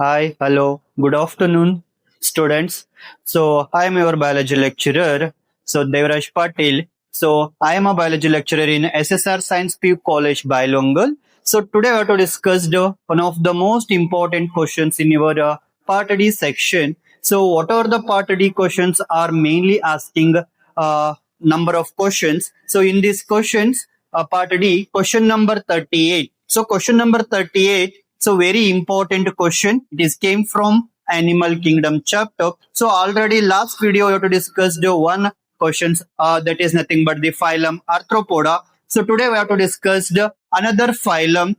Hi, hello, good afternoon, students. So, I am your biology lecturer, so Devraj Patil. So, I am a biology lecturer in SSR Science PU College, Bailongal. So, today we have to discuss one of the most important questions in your Part D section. So, what are the Part D questions are mainly asking number of questions. So, in these questions, Part D, question number 38. So, question number 38. So very important question. It is came from Animal Kingdom chapter. So already last video we have to discuss the one questions that is nothing but the phylum Arthropoda. So today we have to discuss the another phylum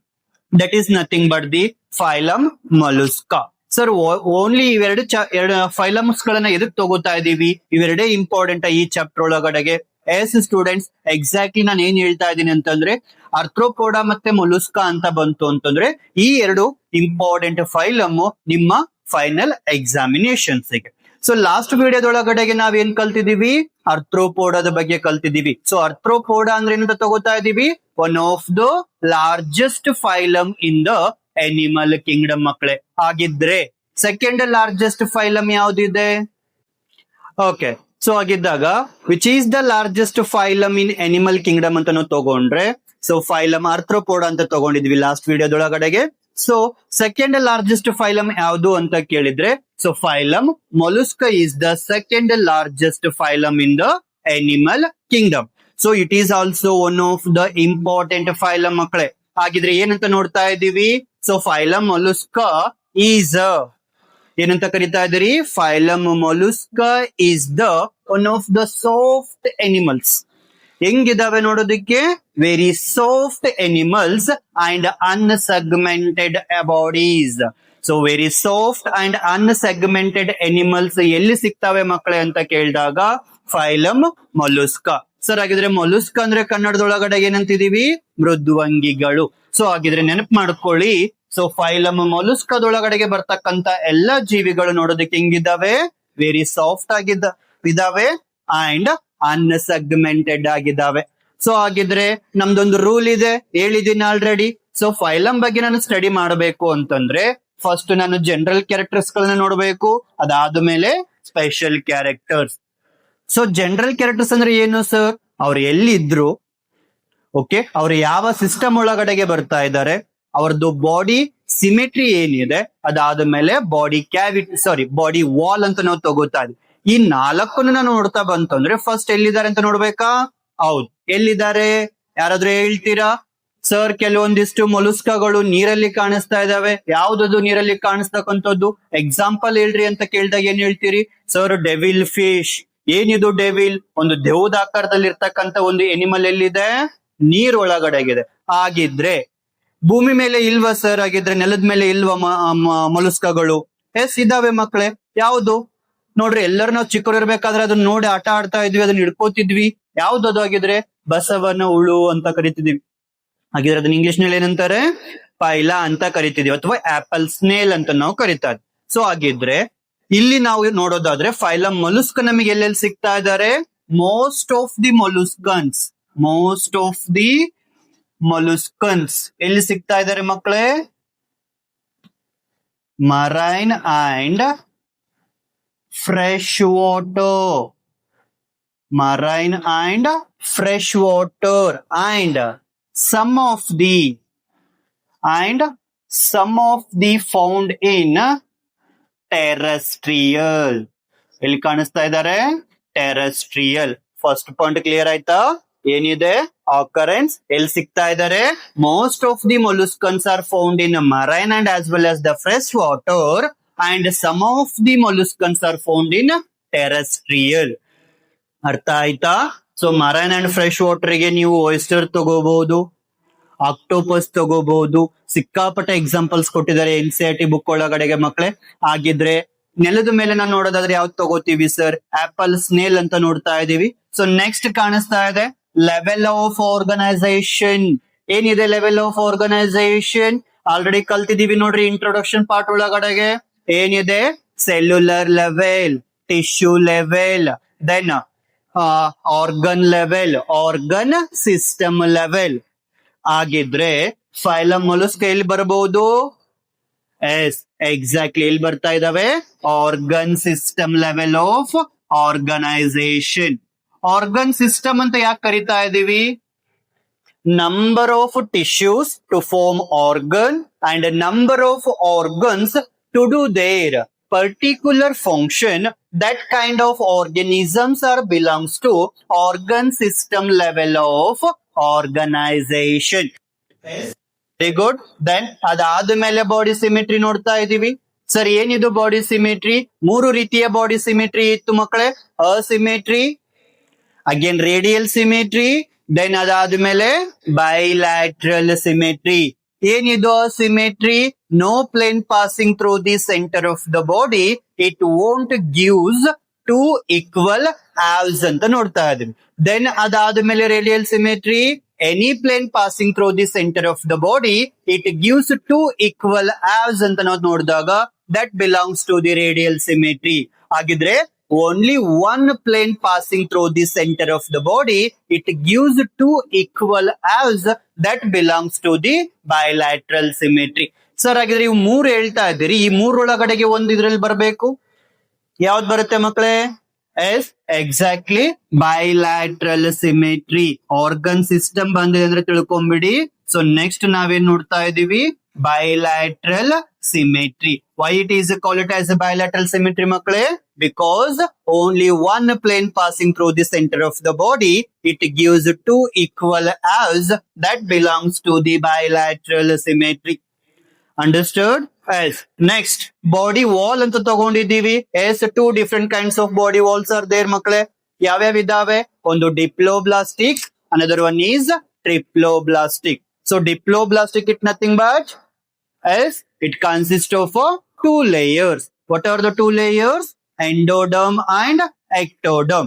that is nothing but the phylum Mollusca. Sir only ಇವೆರಡು ಎರಡು phylums ಗಳನ್ನ ಎದಕ್ ತಗೋತಾ ಇದೀವಿ? ಇವೆರಡೇ important ಈ chapter ಒಳಗಡೆಗೆ. S students, exactly ನಾನು ಏನ್ ಹೇಳ್ತಾ ಇದ್ದೀನಿ ಅಂತಂದ್ರೆ ಅರ್ಥ್ರೋಪೋಡಾ ಮತ್ತೆ ಮೊಲುಸ್ಕಾ ಅಂತ ಬಂತು ಅಂತಂದ್ರೆ ಈ ಎರಡು ಇಂಪಾರ್ಟೆಂಟ್ ಫೈಲಮ್ ನಿಮ್ಮ ಫೈನಲ್ ಎಕ್ಸಾಮಿನೇಷನ್ಸ್ ಗೆ. ಸೊ ಲಾಸ್ಟ್ ವಿಡಿಯೋದೊಳಗಡೆಗೆ ನಾವೇನ್ ಕಲ್ತಿದೀವಿ? ಅರ್ಥ್ರೋಪೋಡಾದ ಬಗ್ಗೆ ಕಲ್ತಿದೀವಿ. ಸೊ ಅರ್ಥ್ರೋಪೋಡಾ ಅಂದ್ರೆ ಏನಂತ ತಗೋತಾ ಇದೀವಿ? One of the largest phylum in the animal kingdom ಮಕ್ಕಳೇ. ಹಾಗಿದ್ರೆ ಸೆಕೆಂಡ್ ಲಾರ್ಜೆಸ್ಟ್ ಫೈಲಮ್ ಯಾವ್ದಿದೆ? ಓಕೆ, ಸೊ ಆಗಿದ್ದಾಗ which is the largest phylum in animal kingdom ಅಂತ ನಾವು ತಗೊಂಡ್ರೆ, ಸೊ ಫೈಲಮ್ ಆರ್ಥ್ರೋಪೋಡಾ ಅಂತ ತಗೊಂಡಿದ್ವಿ ಲಾಸ್ಟ್ ವಿಡಿಯೋದೊಳಗಡೆಗೆ. ಸೊ ಸೆಕೆಂಡ್ ಲಾರ್ಜೆಸ್ಟ್ ಫೈಲಮ್ ಯಾವುದು ಅಂತ ಕೇಳಿದ್ರೆ, so phylum mollusca is the second largest phylum in the animal kingdom. So it is also one of the important phylum ಮಕ್ಕಳೇ. ಹಾಗಿದ್ರೆ ಏನಂತ ನೋಡ್ತಾ ಇದ್ದೀವಿ? ಸೊ ಫೈಲಮ್ ಮೊಲುಸ್ಕಾ ಈಸ್ ಏನಂತ ಕರಿತಾ ಇದ್ದೀರಿ? Phylum mollusca is the one of the soft animals. ಹೆಂಗಿದಾವೆ ನೋಡೋದಕ್ಕೆ? Very soft animals and unsegmented bodies. So very soft and unsegmented animals ಎಲ್ಲಿ ಸಿಗ್ತಾವೆ ಮಕ್ಕಳೇ ಅಂತ ಕೇಳಿದಾಗ ಫೈಲಮ್ ಮೊಲುಸ್ಕಾ. ಸರ್ ಹಾಗಿದ್ರೆ ಮೊಲುಸ್ಕಾ ಅಂದ್ರೆ ಕನ್ನಡದೊಳಗಡೆ ಏನಂತಿದೀವಿ? ಮೃದ್ವಂಗಿಗಳು. ಸೊ ಹಾಗಿದ್ರೆ ನೆನಪು ಮಾಡ್ಕೊಳ್ಳಿ, ಸೊ ಫೈಲಮ್ ಮೊಲುಸ್ಕಾದೊಳಗಡೆಗೆ ಬರ್ತಕ್ಕಂತ ಎಲ್ಲಾ ಜೀವಿಗಳು ನೋಡೋದಕ್ಕೆ ಹೆಂಗಿದ್ದಾವೆ? ವೆರಿ ಸಾಫ್ಟ್ ಇದಾವೆ ಅಂಡ್ ಅನ್ಸೆಗ್ಮೆಂಟೆಡ್ ಆಗಿದ್ದಾವೆ. ಸೊ ಹಾಗಿದ್ರೆ ನಮ್ದೊಂದು ರೂಲ್ ಇದೆ, ಹೇಳಿದೀನಿ ಆಲ್ರೆಡಿ. ಸೊ ಫೈಲಮ್ ಬಗ್ಗೆ ನಾನು ಸ್ಟಡಿ ಮಾಡಬೇಕು ಅಂತಂದ್ರೆ ಫಸ್ಟ್ ನಾನು ಜನರಲ್ ಕ್ಯಾರೆಕ್ಟರ್ಸ್ ಗಳನ್ನ ನೋಡಬೇಕು, ಅದಾದ್ಮೇಲೆ special characters. So general characters ಅಂದ್ರೆ ಏನು ಸರ್? ಅವ್ರು ಎಲ್ಲಿದ್ರು, ಓಕೆ, ಅವ್ರು ಯಾವ ಸಿಸ್ಟಮ್ ಒಳಗಡೆಗೆ ಬರ್ತಾ ಇದ್ದಾರೆ, ಅವ್ರದ್ದು ಬಾಡಿ ಸಿಮೆಟ್ರಿ ಏನಿದೆ, ಅದಾದ್ಮೇಲೆ ಬಾಡಿ ಕ್ಯಾವಿಟಿ ಬಾಡಿ ವಾಲ್ ಅಂತ ನಾವು ತಗೋತಾ ಇದ್ವಿ. ಈ ನಾಲ್ಕನ್ನು ನಾವು ನೋಡ್ತಾ ಬಂತಂದ್ರೆ ಫಸ್ಟ್ ಎಲ್ಲಿದ್ದಾರೆ ಅಂತ ನೋಡ್ಬೇಕಾ? ಹೌದು, ಎಲ್ಲಿದ್ದಾರೆ? ಯಾರಾದ್ರೂ ಹೇಳ್ತೀರಾ? ಸರ್ ಕೆಲವೊಂದಿಷ್ಟು ಮೊಲುಸ್ಕಾಗಳು ನೀರಲ್ಲಿ ಕಾಣಿಸ್ತಾ ಇದಾವೆ. ಯಾವ್ದದು ನೀರಲ್ಲಿ ಕಾಣಿಸ್ತಕ್ಕಂಥದ್ದು? ಎಕ್ಸಾಂಪಲ್ ಹೇಳ್ರಿ ಅಂತ ಕೇಳಿದಾಗ ಏನ್ ಹೇಳ್ತೀರಿ? Sir devil fish. ಏನಿದು ಡೆವಿಲ್? ಒಂದು ದೇವದ ಆಕಾರದಲ್ಲಿ ಇರ್ತಕ್ಕಂಥ ಒಂದು ಎನಿಮಲ್ ಎಲ್ಲಿದೆ? ನೀರ್ ಒಳಗಡೆಗಿದೆ. ಹಾಗಿದ್ರೆ ಭೂಮಿ ಮೇಲೆ ಇಲ್ವಾ ಸರ್? ಹಾಗಿದ್ರೆ ನೆಲದ ಮೇಲೆ ಇಲ್ವಾ ಮೊಲುಸ್ಕಾಗಳು? ಎಸ್ ಇದಾವೆ ಮಕ್ಕಳೇ. ಯಾವ್ದು ನೋಡ್ರಿ, ಎಲ್ಲರೂ ನಾವು ಚಿಕ್ಕವರು ಇರ್ಬೇಕಾದ್ರೆ ಅದನ್ನ ನೋಡಿ ಆಟ ಆಡ್ತಾ ಇದ್ವಿ, ಅದನ್ನ ಹಿಡ್ಕೋತಿದ್ವಿ. ಯಾವ್ದು ಆಗಿದ್ರೆ? ಬಸವನ ಹುಳು ಅಂತ ಕರಿತಿದ್ವಿ. ಹಾಗಿದ್ರೆ ಅದನ್ನ ಇಂಗ್ಲಿಷ್ ನಲ್ಲಿ ಏನಂತಾರೆ? ಪೈಲಾ ಅಂತ ಕರಿತಿದೀವಿ, ಅಥವಾ ಆಪಲ್ ಸ್ನೇಲ್ ಅಂತ ನಾವು ಕರಿತಾ ಇದ್ವಿ. ಸೊ ಹಾಗಿದ್ರೆ ಇಲ್ಲಿ ನಾವು ನೋಡೋದಾದ್ರೆ ಫೈಲಮ್ ಮೊಲುಸ್ಕ ನಮಗೆ ಎಲ್ಲೆಲ್ಲಿ ಸಿಗ್ತಾ ಇದ್ದಾರೆ? ಮೋಸ್ಟ್ ಆಫ್ ದಿ ಮೊಲುಸ್ಕನ್ಸ್ ಎಲ್ಲಿ ಸಿಗ್ತಾ ಇದ್ದಾರೆ ಮಕ್ಕಳೇ? Marine and fresh water. Marine and fresh water and some of the found in terrestrial. ಎಲ್ಲಿ ಕಾಣಿಸ್ತಾ ಇದ್ದಾರೆ? ಟೆರೆಸ್ಟ್ರಿಯಲ್. ಫಸ್ಟ್ ಪಾಯಿಂಟ್ ಕ್ಲಿಯರ್ ಆಯ್ತಾ? ಏನಿದೆ? ಆಕರೆನ್ಸ್ ಎಲ್ಲಿ ಸಿಗ್ತಾ ಇದ್ದಾರೆ? Most of the molluscans are found in marine and as well as the fresh water and some of the molluscans are found in terrestrial. ಅರ್ಥ ಆಯ್ತಾ? So marine and fresh water ಗೆ ನೀವು oyster ತಗೋಬಹುದು, octopus ತಗೋಬಹುದು. ಸಿಕ್ಕಾಪಟ್ಟೆ examples ಕೊಟ್ಟಿದ್ದಾರೆ NCERT book ಒಳಗಡೆಗೆ ಮಕ್ಕಳೇ. ಹಾಗಿದ್ರೆ ನೆಲದ ಮೇಲೆ ನಾವು ನೋಡೋದಾದ್ರೆ ಯಾವ್ದು ತಗೋತೀವಿ ಸರ್? ಆಪಲ್ ಸ್ನೇಲ್ ಅಂತ ನೋಡ್ತಾ ಇದೀವಿ. ಸೊ ನೆಕ್ಸ್ಟ್ ಕಾಣಿಸ್ತಾ ಇದೆ ಲೆವೆಲ್ ಆಫ್ ಆರ್ಗನೈಸೇಷನ್. ಏನಿದೆ ಲೆವೆಲ್ ಆಫ್ ಆರ್ಗನೈಸೇಷನ್? ಆಲ್ರೆಡಿ ಕಲ್ತಿದೀವಿ ನೋಡ್ರಿ ಇಂಟ್ರೊಡಕ್ಷನ್ ಪಾರ್ಟ್ ಒಳಗಡೆಗೆ. ಏನಿದೆ? Cellular level, tissue level, then organ level, organ system level. ಆಗಿದ್ರೆ ಫೈಲಮ್ ಮೊಲುಸ್ಕ ಎಲ್ಲಿ ಬರಬಹುದು? ಎಸ್ ಎಕ್ಸಾಕ್ಟ್ಲಿ ಇಲ್ಲಿ ಬರ್ತಾ ಇದಾವೆ organ system level of organization. Organ system ಅಂತ ಯಾಕೆ ಕರಿತಾ ಇದೀವಿ? Number of tissues to form organ and number of organs to do their particular function. That kind of organisms are belongs to organ system level of organization. Very good. Then ಅದಾದ್ಮೇಲೆ body symmetry ನೋಡ್ತಾ ಇದೀವಿ. Sir ಏನಿದು body symmetry? 3 ರೀತಿಯ body symmetry ಇತ್ತು ಮಕ್ಕಳೇ. Asymmetry, again radial symmetry, then ಅದಾದ್ಮೇಲೆ bilateral symmetry. ಏನಿದು symmetry? No plane passing through the centre of the body, it won't gives 2 equal halves ಅಂತ ನೋಡ್ತಾ ಇದೀವಿ. ದೆನ್ ಅದಾದ್ಮೇಲೆ radial symmetry, any plane passing through the centre of the body, it gives 2 equal halves ಅಂತ ನಾವು ನೋಡಿದಾಗ that belongs to the radial symmetry. ಹಾಗಿದ್ರೆ only one plane passing through the center of the body, it gives 2 equal halves, that belongs to the bilateral symmetry. Sir ಹಾಗಿದ್ರೆ ಇವು 3 ಹೇಳ್ತಾ ಇದ್ದೀರಿ, ಈ 3 ಒಳಗಡೆಗೆ ಒಂದು ಇದ್ರಲ್ಲಿ ಬರಬೇಕು. ಯಾವ್ದು ಬರುತ್ತೆ ಮಕ್ಕಳೇ? Yes exactly bilateral symmetry. Organ system ಬಂದಿದೆ ಅಂದ್ರೆ ತಿಳ್ಕೊಂಬಿಡಿ. ಸೊ ನೆಕ್ಸ್ಟ್ ನಾವೇನ್ ನೋಡ್ತಾ ಇದೀವಿ? bilateral symmetry. Why it is called as a bilateral symmetry ಮಕ್ಕಳೇ? Because only one plane passing through the center of the body, it gives 2 equal halves, that belongs to the bilateral symmetry. Understood? Yes. Next, body wall ಅಂತ ತಗೊಂಡಿದ್ದೀವಿ. Yes, 2 different kinds of body walls are there ಮಕ್ಕಳೇ. ಯಾವ್ಯಾವ ಇದಾವೆ? ಒಂದು diploblastic, another one is triploblastic. So diploblastic is nothing but as it consists of 2 layers. What are the 2 layers? Endoderm and ectoderm.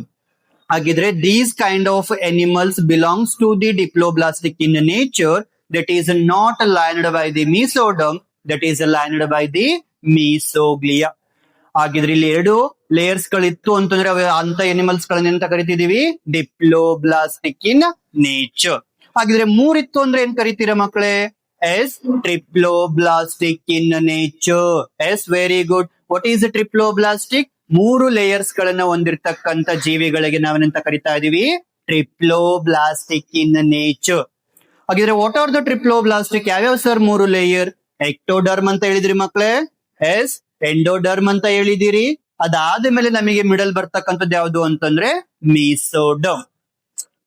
Agidre these kind of animals belongs to the diploblastic in nature, that is not lined by the mesoderm, that is lined by the mesoglea. ಹಾಗಿದ್ರೆ ಇಲ್ಲಿ 2 layers ಗಳಿತ್ತು ಅಂತಂದ್ರೆ ಅಂತ animals ಗಳನ್ನ ಎಂತ ಕರಿತಿದೀವಿ? Diploblastic ಇನ್ nature. ಹಾಗಿದ್ರೆ 3 ಇತ್ತು ಅಂದ್ರೆ ಏನ್ ಕರಿತೀರಾ ಮಕ್ಕಳೇ? Yes triploblastic in nature. Yes very good. What is triploblastic? 3 layers ಗಳನ್ನ ಹೊಂದಿರತಕ್ಕಂತ ಜೀವಿಗಳಿಗೆ ನಾವೇನಂತ ಕರಿತಾ ಇದೀವಿ? Triploblastic in nature. ಹಾಗಿದ್ರೆ ವಾಟ್ ಆರ್ ದ ಟ್ರಿಪ್ಲೋಬ್ಲಾಸ್ಟಿಕ್? ಯಾವ್ಯಾವ ಸರ್ 3 ಲೇಯರ್? ಎಕ್ಟೋಡರ್ಮ್ ಅಂತ ಹೇಳಿದ್ರಿ ಮಕ್ಕಳೇ. ಎಸ್ ಎಂಡೋಡರ್ಮ್ ಅಂತ ಹೇಳಿದಿರಿ. ಅದಾದ್ಮೇಲೆ ನಮಗೆ ಮಿಡಲ್ ಬರ್ತಕ್ಕಂಥದ್ದು ಯಾವ್ದು ಅಂತಂದ್ರೆ ಮೀಸೋಡರ್ಮ್.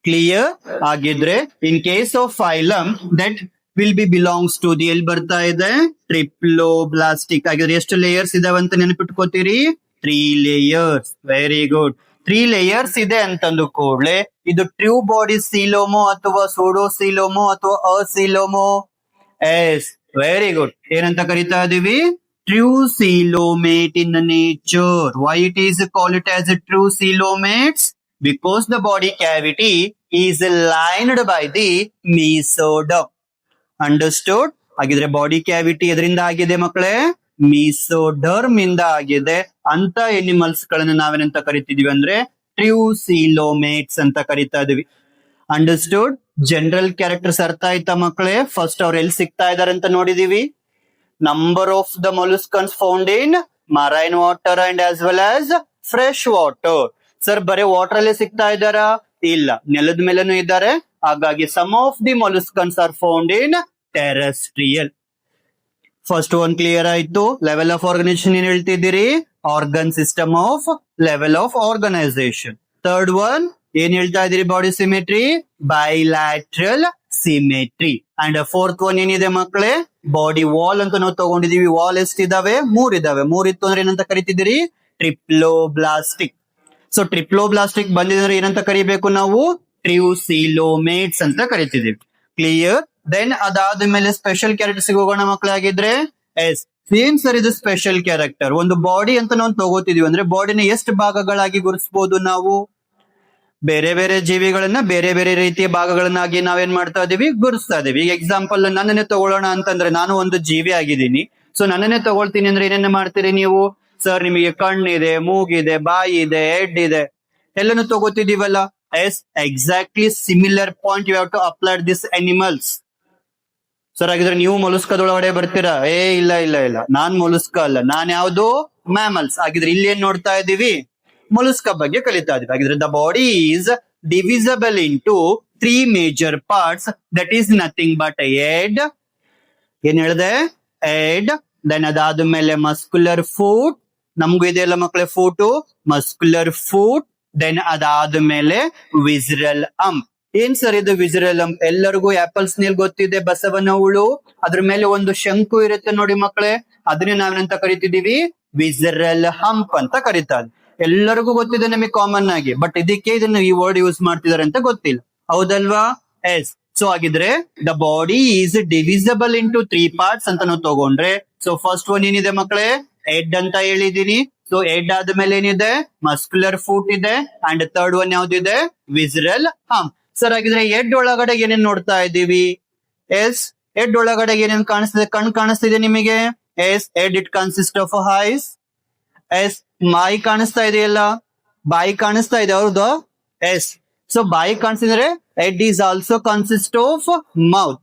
ಕ್ಲಿಯರ್ ಆಗಿದ್ರೆ in case of phylum that will be belongs to the ಎಲ್ಲಿ ಬರ್ತಾ ಇದೆ? ಟ್ರಿಪ್ಲೋಬ್ಲಾಸ್ಟಿಕ್. ಆಗಿದ್ರೆ ಎಷ್ಟು ಲೇಯರ್ಸ್ ಇದಾವೆ ಅಂತ ನೆನಪಿಟ್ಕೋತೀರಿ? 3 ಲೇಯರ್ಸ್. Very good. 3 ಲೇಯರ್ಸ್ ಇದೆ ಅಂತಂದು ಕೂಡಲೇ ಇದು ಟ್ರೂ ಬಾಡಿ ಸೀಲೋಮೋ ಅಥವಾ ಸೂಡೋಸೀಲೋಮೋ ಅಥವಾ ಅಸೀಲೋಮೋ? S very good. ಏನಂತ ಕರಿತಾ ಇದೀವಿ? True coelomate in nature. Why it is call it as a true coelomates? Because the body cavity is lined by the mesoderm. Understood? ಹಾಗಿದ್ರೆ ಬಾಡಿ ಕ್ಯಾವಿಟಿ ಎದರಿಂದ ಆಗಿದೆ ಮಕ್ಕಳೇ? ಮೀಸೋಡರ್ಮ್ ಇಂದ ಆಗಿದೆ. ಅಂತ ಎನಿಮಲ್ಸ್ ಗಳನ್ನ ನಾವೇನಂತ ಕರಿತಿದೀವಿ ಅಂದ್ರೆ ಟ್ರೂ ಸೀಲೋಮೇಟ್ಸ್ ಅಂತ ಕರಿತಾ ಇದೀವಿ. ಅಂಡರ್ಸ್ಟುಡ್? ಜನರಲ್ ಕ್ಯಾರೆಕ್ಟರ್ಸ್ ಅರ್ಥ ಆಯ್ತಾ ಮಕ್ಕಳೇ? ಫಸ್ಟ್ ಅವ್ರು ಎಲ್ಲಿ ಸಿಗ್ತಾ ಇದಾರೆ ಅಂತ ನೋಡಿದೀವಿ. Number of the molluscans found in marine water and as well as fresh water. Sir ಬರೀ ವಾಟರ್ ಅಲ್ಲೇ ಸಿಗ್ತಾ ಇದ್ದಾರಾ? ಇಲ್ಲ, ನೆಲದ ಮೇಲೆನೂ ಇದ್ದಾರೆ. ಹಾಗಾಗಿ some of the molluscans are found in terrestrial. First one clear ಆಯ್ತು. ಲೆವೆಲ್ ಆಫ್ ಆರ್ಗನೈಸೇಷನ್ ಏನ್ ಹೇಳ್ತಿದ್ದೀರಿ? Organ system of level of organisation. Third one ಏನ್ ಹೇಳ್ತಾ ಇದೀರಿ? Body symmetry, bilateral symmetry. And fourth one ಏನಿದೆ ಮಕ್ಕಳೇ? ಬಾಡಿ ವಾಲ್ ಅಂತ ನಾವು ತಗೊಂಡಿದೀವಿ. ವಾಲ್ ಎಷ್ಟಿದಾವೆ? 3 ಇದಾವೆ. 3 ಇತ್ತು ಅಂದ್ರೆ ಏನಂತ ಕರಿತಿದ್ದೀರಿ? ಟ್ರಿಪ್ಲೋಬ್ಲಾಸ್ಟಿಕ್. ಸೊ ಟ್ರಿಪ್ಲೋಬ್ಲಾಸ್ಟಿಕ್ ಬಂದಿದ್ರೆ ಏನಂತ ಕರಿಬೇಕು ನಾವು? ಟ್ರೂ ಸೀಲೋಮೇಟ್ಸ್ ಅಂತ ಕರಿತಿದೀವಿ. ಕ್ಲಿಯರ್? ದೆನ್ ಅದಾದ್ಮೇಲೆ ಸ್ಪೆಷಲ್ ಕ್ಯಾರೆಕ್ಟರ್ಸ್ ಹೋಗೋಣ ಮಕ್ಕಳಾಗಿದ್ರೆ. ಎಸ್ ಸೇಮ್ ಸರ್, ಇದು ಸ್ಪೆಷಲ್ ಕ್ಯಾರೆಕ್ಟರ್. ಒಂದು ಬಾಡಿ ಅಂತ ನಾವು ತಗೋತಿದೀವಿ ಅಂದ್ರೆ ಬಾಡಿನ ಎಷ್ಟು ಭಾಗಗಳಾಗಿ ಗುರುತಿಸಬಹುದು ನಾವು? ಬೇರೆ ಬೇರೆ ಜೀವಿಗಳನ್ನ ಬೇರೆ ಬೇರೆ ರೀತಿಯ ಭಾಗಗಳನ್ನಾಗಿ ನಾವೇನ್ ಮಾಡ್ತಾ ಇದೀವಿ? ಗುರುತಿಸ್ತಾ ಇದೀವಿ. ಈಗ ಎಕ್ಸಾಂಪಲ್ ನನ್ನನ್ನೇ ತಗೊಳ್ಳೋಣ ಅಂತಂದ್ರೆ ನಾನು ಒಂದು ಜೀವಿ ಆಗಿದ್ದೀನಿ. ಸೊ ನನ್ನನ್ನೇ ತಗೊಳ್ತೀನಿ ಅಂದ್ರೆ ಏನೇನು ಮಾಡ್ತೀರಿ ನೀವು? ಸರ್ ನಿಮಗೆ ಕಣ್ಣಿದೆ, ಮೂಗಿದೆ, ಬಾಯಿ ಇದೆ, ಹೆಡ್ ಇದೆ, ಎಲ್ಲಾನು ತಗೋತಿದೀವಲ್ಲ. Yes exactly similar point you have to apply this animals. Sir ಹಾಗಿದ್ರೆ ನೀವು ಮೊಲಸ್ಕದೊಳಗಡೆ ಬರ್ತೀರಾ? ಇಲ್ಲ ಇಲ್ಲ ಇಲ್ಲ, ನಾನ್ ಮೊಲಸ್ಕ ಅಲ್ಲ, ನಾನ್ ಯಾವ್ದು ಮ್ಯಾಮಲ್ಸ್. ಹಾಗಿದ್ರೆ ಇಲ್ಲಿ ಏನ್ ನೋಡ್ತಾ ಇದೀವಿ? ಮೊಲಸ್ಕ ಬಗ್ಗೆ ಕಲಿತಾ ಇದೀವಿ. ಹಾಗಿದ್ರೆ the body is divisible into 3 major parts, that is nothing but head. ಏನ್ ಹೇಳಿದೆ? ಹೆಡ್. ದೆನ್ ಅದಾದ್ಮೇಲೆ ಮಸ್ಕ್ಯುಲರ್ ಫೂಟ್, ನಮ್ಗೂ ಇದೆಯಲ್ಲ ಮಕ್ಕಳೇ ಫೂಟು, ಮಸ್ಕ್ಯುಲರ್ ಫೂಟ್. ದೆನ್ ಅದಾದ್ಮೇಲೆ ವಿಸರಲ್ ಅಂಪ್. ಏನ್ ಸರ್ ಇದು ವಿಸರಲ್ ಅಂಪ್? ಎಲ್ಲರಿಗೂ ಆಪಲ್ಸ್ ನೀಲ್ ಗೊತ್ತಿದೆ, ಬಸವನ ಹುಳು, ಅದ್ರ ಮೇಲೆ ಒಂದು ಶಂಕು ಇರುತ್ತೆ ನೋಡಿ ಮಕ್ಕಳೇ, ಅದನ್ನೇ ನಾವೇನಂತ ಕರಿತಿದೀವಿ? ವಿಸರಲ್ ಹಂಪ್ ಅಂತ ಕರೀತಾರೆ. ಎಲ್ಲರಿಗೂ ಗೊತ್ತಿದೆ ನಮಗೆ ಕಾಮನ್ ಆಗಿ, ಬಟ್ ಇದಕ್ಕೆ ಇದನ್ನ ಈ ವರ್ಡ್ ಯೂಸ್ ಮಾಡ್ತಿದಾರೆ ಅಂತ ಗೊತ್ತಿಲ್ಲ, ಹೌದಲ್ವಾ? ಎಸ್. ಸೊ ಹಾಗಿದ್ರೆ the body is divisible into 3 parts ಅಂತ ನಾವು ತಗೊಂಡ್ರೆ, ಸೊ ಫಸ್ಟ್ ಒನ್ ಏನಿದೆ ಮಕ್ಕಳೇ? ಹೆಡ್ ಅಂತ ಹೇಳಿದೀನಿ. ಸೊ ಹೆಡ್ ಆದ್ಮೇಲೆ ಏನಿದೆ? ಮಸ್ಕ್ಯುಲರ್ ಫೂಟ್ ಇದೆ, ಅಂಡ್ ಥರ್ಡ್ ಒನ್ ಯಾವ್ದಿದೆ? Visceral hump. ಸರ್ ಹಾಗಿದ್ರೆ ಹೆಡ್ ಒಳಗಡೆ ಏನೇನ್ ನೋಡ್ತಾ ಇದ್ದೀವಿ? ಎಸ್, ಹೆಡ್ ಒಳಗಡೆ ಏನೇನ್ ಕಾಣಿಸ್ತಿದೆ? ಕಣ್ ಕಾಣಿಸ್ತಿದೆ ನಿಮಗೆ? Yes, head it consist of eyes. Yes, ಬಾಯಿ ಕಾಣಿಸ್ತಾ ಇದೆಯಲ್ಲ, ಬಾಯಿ ಕಾಣಿಸ್ತಾ ಇದೆ, ಹೌದು? ಎಸ್. ಸೊ ಬಾಯಿ ಕಾಣಿಸಿದ್ರೆ head is also consist of mouth.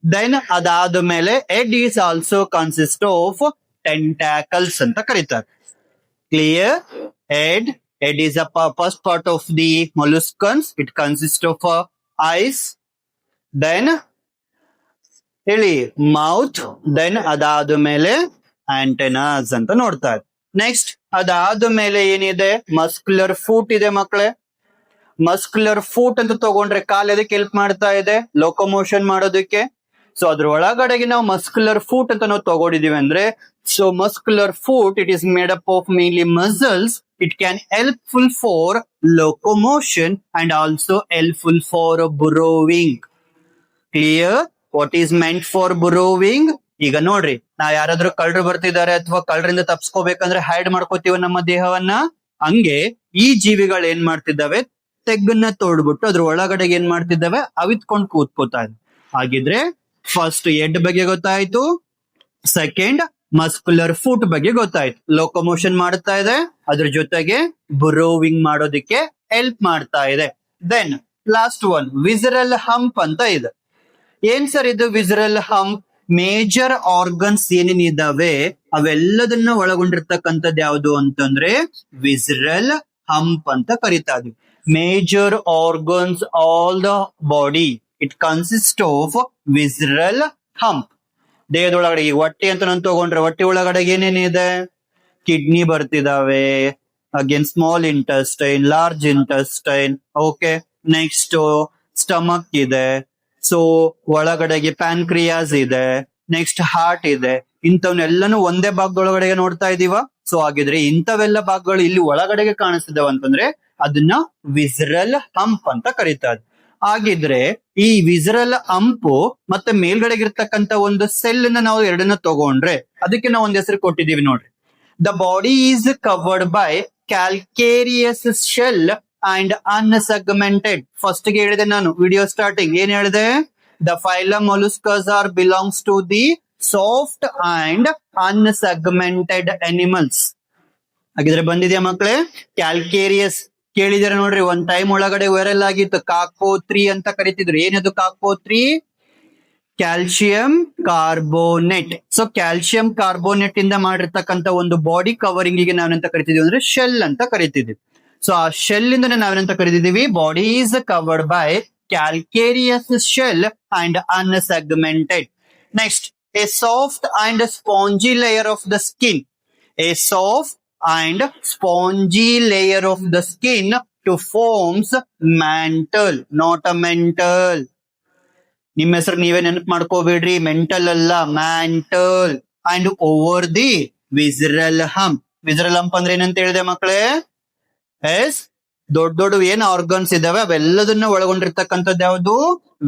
Then ಅದಾದ್ಮೇಲೆ head is also consist of tentacles ಅಂತ ಕರೀತಾರೆ. Clear? Head is a first part of the molluscans. It consists of eyes, then ಹೇಳಿ ಮೌತ್, ದೆನ್ ಅದಾದ್ಮೇಲೆ antennas ಅಂತ ನೋಡ್ತಾರೆ. Next ಅದಾದ್ಮೇಲೆ ಏನಿದೆ? Muscular foot ಇದೆ ಮಕ್ಕಳೇ. ಮಸ್ಕ್ಯುಲರ್ ಫೂಟ್ ಅಂತ ತಗೊಂಡ್ರೆ ಕಾಲ್ ಎದಕ್ಕೆ ಹೆಲ್ಪ್ ಮಾಡ್ತಾ ಇದೆ? ಲೋಕೋಮೋಷನ್ ಮಾಡೋದಕ್ಕೆ. ಸೊ ಅದ್ರ ಒಳಗಡೆಗೆ ನಾವು ಮಸ್ಕ್ಯುಲರ್ ಫೂಟ್ ಅಂತ ನಾವು ತಗೊಂಡಿದೀವಿ ಅಂದ್ರೆ, so muscular foot it is made up of mainly muscles. It can helpful for locomotion and also helpful for burrowing. Clear? What is meant for burrowing? ಈಗ ನೋಡ್ರಿ, ನಾವ್ ಯಾರಾದ್ರೂ ಕಳ್ಳರು ಬರ್ತಿದ್ದಾರೆ ಅಥವಾ ಕಳ್ಳರಿಂದ ತಪ್ಸ್ಕೋಬೇಕಂದ್ರೆ ಹೈಡ್ ಮಾಡ್ಕೋತೀವ ನಮ್ಮ ದೇಹವನ್ನ, ಹಂಗೆ ಈ ಜೀವಿಗಳು ಏನ್ ಮಾಡ್ತಿದ್ದಾವೆ? ತೆಗ್ಗನ್ನ ತೋಡ್ಬಿಟ್ಟು ಅದ್ರ ಒಳಗಡೆ ಏನ್ ಮಾಡ್ತಿದ್ದಾವೆ? ಅವಿತ್ಕೊಂಡ್ ಕೂತ್ಕೋತಾ ಇದೆ. ಹಾಗಿದ್ರೆ ಫಸ್ಟ್ ಹೆಡ್ ಬಗ್ಗೆ ಗೊತ್ತಾಯ್ತು, ಸೆಕೆಂಡ್ ಮಸ್ಕ್ಯುಲರ್ ಫೂಟ್ ಬಗ್ಗೆ ಗೊತ್ತಾಯ್ತು, ಲೋಕೋಮೋಷನ್ ಮಾಡ್ತಾ ಇದೆ, ಅದ್ರ ಜೊತೆಗೆ ಬರೋವಿಂಗ್ ಮಾಡೋದಿಕ್ಕೆ ಹೆಲ್ಪ್ ಮಾಡ್ತಾ ಇದೆ. Then last one visceral hump ಅಂತ ಇದೆ. ಏನ್ ಸರ್ ಇದು ವಿಸರಲ್ ಹಂಪ್? ಮೇಜರ್ ಆರ್ಗನ್ಸ್ ಏನೇನಿದಾವೆ ಅವೆಲ್ಲದನ್ನ ಒಳಗೊಂಡಿರ್ತಕ್ಕಂಥದ್ದು ಯಾವುದು ಅಂತಂದ್ರೆ ವಿಸರಲ್ ಹಂಪ್ ಅಂತ ಕರಿತಾ ಇದೀವಿ. Major organs all the body it consist of visceral hump. ದೇಹದೊಳಗಡೆ ಈ ಹೊಟ್ಟೆ ಅಂತ ನಾನು ತಗೊಂಡ್ರೆ ಹೊಟ್ಟೆ ಒಳಗಡೆ ಏನೇನಿದೆ? ಕಿಡ್ನಿ ಬರ್ತಿದಾವೆ, again small intestine, large intestine, okay. Next stomach ಇದೆ, ಸೊ ಒಳಗಡೆಗೆ ಪ್ಯಾನ್ಕ್ರಿಯಾಸ್ ಇದೆ, ನೆಕ್ಸ್ಟ್ ಹಾರ್ಟ್ ಇದೆ. ಇಂಥವನ್ನೆಲ್ಲನೂ ಒಂದೇ ಭಾಗದೊಳಗಡೆಗೆ ನೋಡ್ತಾ ಇದೀವ. ಸೊ ಹಾಗಿದ್ರೆ ಇಂಥವೆಲ್ಲ ಭಾಗಗಳು ಇಲ್ಲಿ ಒಳಗಡೆಗೆ ಕಾಣಿಸ್ತಿದಾವ ಅಂತಂದ್ರೆ ಅದನ್ನ ವಿಸರಲ್ ಹಂಪ್ ಅಂತ ಕರೀತಾರೆ. ಹಾಗಿದ್ರೆ ಈ ವಿಸರಲ್ ಹಂಪು ಮತ್ತೆ ಮೇಲ್ಗಡೆಗಿರ್ತಕ್ಕಂಥ ಒಂದು ಸೆಲ್ ನಾವು ಎರಡನ್ನ ತಗೊಂಡ್ರೆ ಅದಕ್ಕೆ ನಾವು ಒಂದ್ ಹೆಸರು ಕೊಟ್ಟಿದೀವಿ ನೋಡ್ರಿ. The body is covered by calcareous shell and unsegmented. First ಗೆ ಹೇಳಿದೆ ನಾನು ವಿಡಿಯೋ ಸ್ಟಾರ್ಟಿಂಗ್, ಏನ್ ಹೇಳಿದೆ? The phylum molluscs are belongs to the soft and unsegmented animals. ಹಾಗಿದ್ರೆ ಬಂದಿದ್ಯಾ ಮಕ್ಕಳೇ? ಕ್ಯಾಲ್ಕೇರಿಯಸ್ ಕೇಳಿದಾರೆ ನೋಡ್ರಿ, ಒಂದ್ ಟೈಮ್ ಒಳಗಡೆ ವೈರಲ್ ಆಗಿತ್ತು, ಕಾಕೋತ್ರಿ ಅಂತ ಕರಿತಿದ್ರು. ಏನದು ಕಾಕೋತ್ರಿ? Calcium carbonate. So calcium carbonate ಇಂದ ಮಾಡಿರ್ತಕ್ಕಂಥ ಒಂದು ಬಾಡಿ ಕವರಿಂಗ್ ಗೆ ನಾವೇನಂತ ಕರಿತಿದೀವಿ ಅಂದ್ರೆ ಶೆಲ್ ಅಂತ ಕರಿತಿದ್ವಿ. ಸೊ ಆ ಶೆಲ್ ಇಂದ ನಾವೇನಂತ ಕರಿತಿದೀವಿ? Body is covered by calcareous shell and unsegmented. Next a soft and spongy layer of the skin. A soft and spongy layer of the skin to forms mantle, not a mental. ನಿಮ್ಮ ಹೆಸರು ನೀವೇ ನೆನಪು ಮಾಡ್ಕೋಬೇಡ್ರಿ, mental ಅಲ್ಲ, mantle. And over the visceral hump. Visceral hump ಅಂದ್ರೆ ಏನಂತ ಹೇಳಿದೆ ಮಕ್ಕಳೇ? S, ದೊಡ್ಡ ದೊಡ್ಡ ಏನ್ ಆರ್ಗನ್ಸ್ ಇದಾವೆ ಅವೆಲ್ಲದನ್ನ ಒಳಗೊಂಡಿರ್ತಕ್ಕಂಥದ್ದು ಯಾವುದು?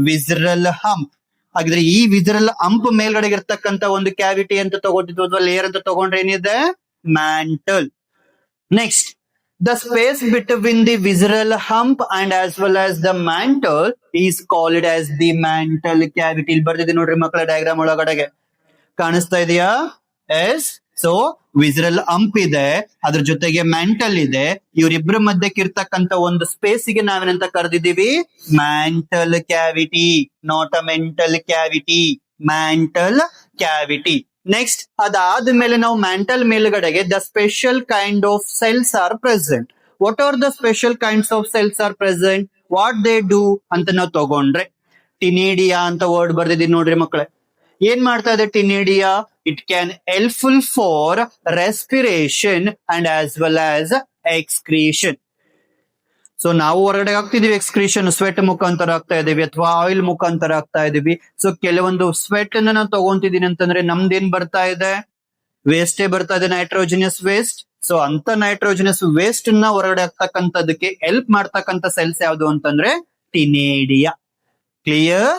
Visceral hump. ಹಾಗಿದ್ರೆ ಈ ವಿಸರಲ್ ಹಂಪ್ ಮೇಲ್ಗಡೆ ಇರ್ತಕ್ಕಂಥ ಒಂದು ಕ್ಯಾವಿಟಿ ಅಂತ ತಗೋತಿದ್ವು ಅಥವಾ ಲೇಯರ್ ಅಂತ ತಗೊಂಡ್ರೆ ಏನಿದೆ? Mantle. Next, the space between the visceral hump and as well as the mantle is called as the mantle cavity. ಇಲ್ಲಿ ಬರ್ತಿದೆ ನೋಡ್ರಿ ಮಕ್ಕಳ ಡಯಾಗ್ರಾಮ್ ಒಳಗಡೆಗೆ ಕಾಣಿಸ್ತಾ ಇದೆಯಾ? ಎಸ್. ಸೊ ವಿಸರಲ್ ಹಂಪ್ ಇದೆ, ಅದ್ರ ಜೊತೆಗೆ ಮ್ಯಾಂಟಲ್ ಇದೆ. ಇವರಿಬ್ಬರ ಮಧ್ಯಕ್ಕೆ ಇರ್ತಕ್ಕಂಥ ಒಂದು ಸ್ಪೇಸಿಗೆ ನಾವೇನಂತ ಕರೆದಿದ್ದೀವಿ? Mantle cavity, not a mental cavity. Mantle cavity. Next ಅದಾದ್ಮೇಲೆ ನಾವು ಮ್ಯಾಂಟಲ್ ಮೇಲ್ಗಡೆಗೆ the special kind of cells are present. What are the special kinds of cells are present, what they do ಅಂತ ನಾವು ತಗೊಂಡ್ರೆ ಟಿನೇಡಿಯಾ ಅಂತ ವರ್ಡ್ ಬರ್ದಿದ್ದೀನಿ ನೋಡ್ರಿ ಮಕ್ಕಳೇ. ಏನ್ ಮಾಡ್ತಾ ಇದೆ ctenidia? It can helpful for respiration and as well as excretion. So ನಾವು ಹೊರಗಡೆ ಆಗ್ತಿದೀವಿ ಎಕ್ಸ್ಕ್ರೀಷನ್, ಸ್ವೆಟ್ ಮುಖಾಂತರ ಆಗ್ತಾ ಇದೀವಿ ಅಥವಾ ಆಯಿಲ್ ಮುಖಾಂತರ ಆಗ್ತಾ ಇದೀವಿ. ಸೊ ಕೆಲವೊಂದು ಸ್ವೆಟ್ ಅನ್ನ ನಾವು ತಗೊಂತಿದೀನಿ ಅಂತಂದ್ರೆ ನಮ್ದೇನ್ ಬರ್ತಾ ಇದೆ? ವೇಸ್ಟೇ ಬರ್ತಾ ಇದೆ, ನೈಟ್ರೋಜಿನಿಯಸ್ ವೇಸ್ಟ್. ಸೊ ಅಂತ ನೈಟ್ರೋಜಿನಿಯಸ್ ವೇಸ್ಟ್ ನ ಹೊರಗಡೆ ಆಗ್ತಕ್ಕಂಥದಕ್ಕೆ ಹೆಲ್ಪ್ ಮಾಡ್ತಕ್ಕಂಥ ಸೆಲ್ಸ್ ಯಾವುದು ಅಂತಂದ್ರೆ ಟಿನೇಡಿಯಾ. ಕ್ಲಿಯರ್?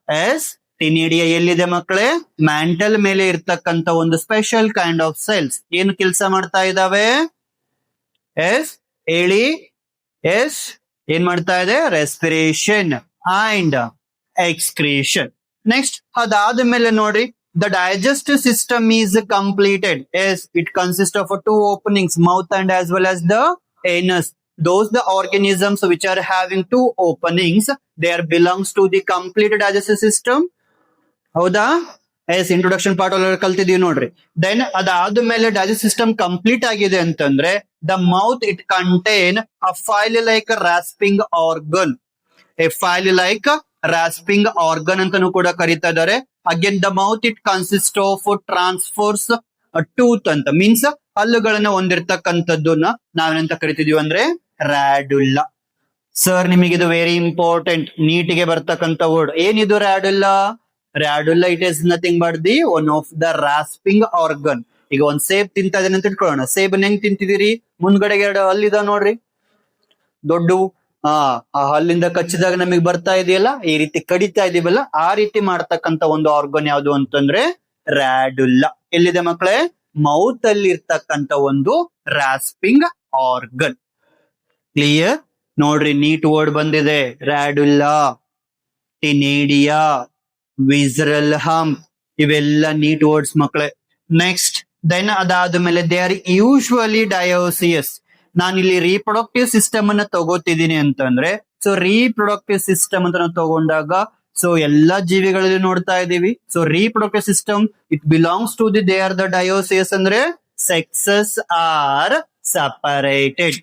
ಎಸ್, ಟಿನೇಡಿಯಾ ಎಲ್ಲಿದೆ ಮಕ್ಕಳೇ? ಮ್ಯಾಂಟಲ್ ಮೇಲೆ ಇರ್ತಕ್ಕಂಥ ಒಂದು ಸ್ಪೆಷಲ್ ಕೈಂಡ್ ಆಫ್ ಸೆಲ್ಸ್. ಏನು ಕೆಲಸ ಮಾಡ್ತಾ ಇದಾವೆ? ಎಸ್ ಹೇಳಿ. ಎಸ್, ಏನ್ ಮಾಡ್ತಾ ಇದೆ? Respiration and excretion. ನೆಕ್ಸ್ಟ್ ಅದಾದ್ಮೇಲೆ ನೋಡ್ರಿ, the digestive system is completed. Yes, it consist of two openings, mouth and as well as the anus. Those the organisms which are having two openings, they are belongs to the complete digestive system. ಹೌದಾ? S, introduction part ಒಳಗೆ ಕಲ್ತಿದೀವಿ ನೋಡ್ರಿ. Then ಅದಾದ್ಮೇಲೆ digest system complete ಆಗಿದೆ ಅಂತಂದ್ರೆ the mouth it contain a file like rasping organ. A file like rasping organ ಅಂತಾನು ಕೂಡ ಕರೀತಾ ಇದ್ದಾರೆ. Again the mouth it consist of transverse tooth ಅಂತ, ಮೀನ್ಸ್ ಹಲ್ಲುಗಳನ್ನ ಹೊಂದಿರತಕ್ಕಂಥದ್ದನ್ನ ನಾವೇನಂತ ಕರಿತಿದೀವಿ ಅಂದ್ರೆ ರಾಡುಲ್ಲಾ. ಸರ್ ನಿಮಗಿದು ವೆರಿ ಇಂಪಾರ್ಟೆಂಟ್, ನೀಟಿಗೆ ಬರ್ತಕ್ಕಂಥ ವರ್ಡ್. ಏನಿದು radula? Radula it is nothing but the one of the rasping organ. ಈಗ ಒಂದ್ ಸೇಬ್ ತಿಂತಾ ಇದೇನೆ ಅಂತ ಇಟ್ಕೊಳ್ಳೋಣ. ಸೇಬನ್ ಹೆಂಗ್ ತಿಂತಿದ್ದೀರಿ? ಮುಂದ್ಗಡೆಗೆ ಎರಡು ಹಲ್ಲಿದ ನೋಡ್ರಿ, ದೊಡ್ಡವು. ಆ ಹಲ್ಲಿಂದ ಕಚ್ಚಿದಾಗ ನಮಗೆ ಬರ್ತಾ ಇದೆಯಲ್ಲ, ಈ ರೀತಿ ಕಡಿತಾ ಇದೀವಲ್ಲ, ಆ ರೀತಿ ಮಾಡ್ತಕ್ಕಂಥ ಒಂದು ಆರ್ಗನ್ ಯಾವುದು ಅಂತಂದ್ರೆ ರಾಡುಲ್ಲಾ. ಎಲ್ಲಿದೆ ಮಕ್ಕಳೇ? ಮೌತ್ ಅಲ್ಲಿ ಇರ್ತಕ್ಕಂಥ ಒಂದು ರಾಸ್ಪಿಂಗ್ ಆರ್ಗನ್. ಕ್ಲಿಯರ್? ನೋಡ್ರಿ, ನೀಟ್ ವರ್ಡ್ ಬಂದಿದೆ. ರಾಡುಲ್ಲಾ, ಟಿನೇಡಿಯಾ, ವಿಸರಲ್ ಹಂಪ್, ಇವೆಲ್ಲ ನೀಟ್ ವರ್ಡ್ಸ್ ಮಕ್ಕಳೇ. ನೆಕ್ಸ್ಟ್ ದೆನ್ ಅದಾದ್ಮೇಲೆ ದೇ ಆರ್ ಯೂಶುವಲಿ ಡಯೋಸಿಯಸ್. ನಾನಿಲ್ಲಿ ರೀಪ್ರೊಡಕ್ಟಿವ್ ಸಿಸ್ಟಮ್ ಅನ್ನ ತಗೋತಿದ್ದೀನಿ ಅಂತಂದ್ರೆ, ಸೊ ರೀಪ್ರೊಡಕ್ಟಿವ್ ಸಿಸ್ಟಮ್ ಅಂತ ನಾವು ತಗೊಂಡಾಗ ಸೊ ಎಲ್ಲಾ ಜೀವಿಗಳಲ್ಲಿ ನೋಡ್ತಾ ಇದೀವಿ. So reproductive system it belongs to the they are the dioecious ಅಂದ್ರೆ sexes are separated.